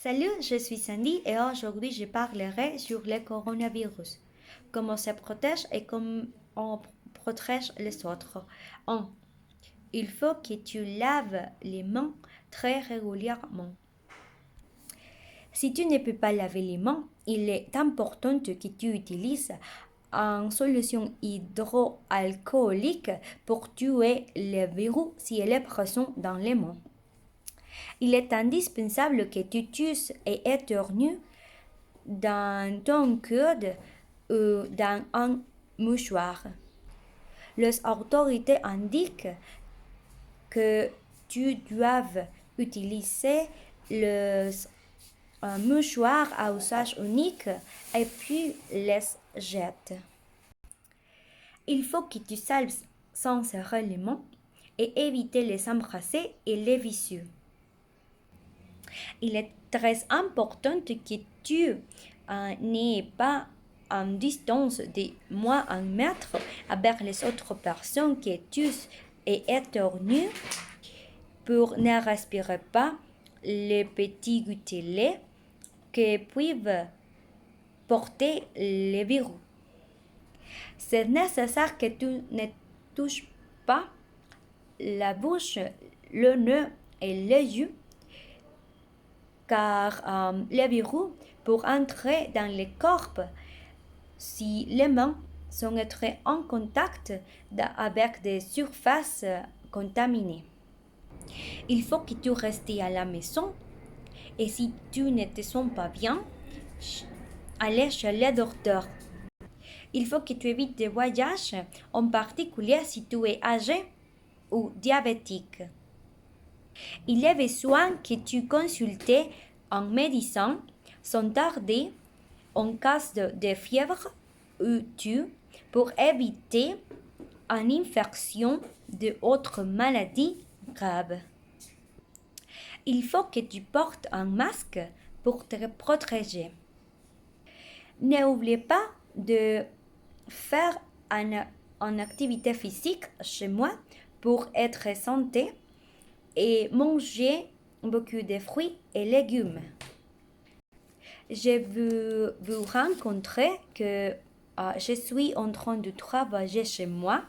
Salut, je suis Sandy et aujourd'hui je parlerai sur le coronavirus. Comment se protège et comment on protège les autres. 1. Il faut que tu laves les mains très régulièrement. Si tu ne peux pas laver les mains, il est important que tu utilises une solution hydroalcoolique pour tuer le virus si elle est présente dans les mains. Il est indispensable que tu tues et éternues dans ton coude ou dans un mouchoir. Les autorités indiquent que tu dois utiliser le mouchoir à usage unique et puis les jeter. Il faut que tu salves sans serrer les mains et éviter les embrasser et les vicieux. Il est très important que tu n'aies pas une distance de moins d'un mètre avec les autres personnes que tu et éternues pour ne respirer pas les petits gouttelettes qui peuvent porter le virus. C'est nécessaire que tu ne touches pas la bouche, le nez et les yeux car le virus peut entrer dans le corps si les mains sont entrées en contact avec des surfaces contaminées. Il faut que tu restes à la maison et si tu ne te sens pas bien, allez chez le docteur. Il faut que tu évites des voyages, en particulier si tu es âgé ou diabétique. Il est besoin que tu consultes un médecin sans tarder en cas de fièvre ou pour éviter une infection d'autres maladies graves. Il faut que tu portes un masque pour te protéger. N'oublie pas de faire une activité physique chez moi pour être santé et manger beaucoup de fruits et légumes. Je veux vous rencontrer que je suis en train de travailler chez moi.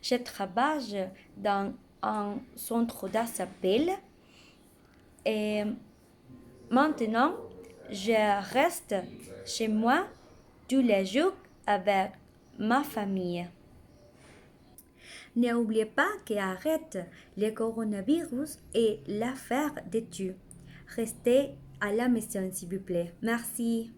Je travaille dans un centre d'appel et maintenant je reste chez moi tous les jours avec ma famille. N'oubliez pas qu'arrête le coronavirus et l'affaire des tues. Restez à la maison s'il vous plaît. Merci.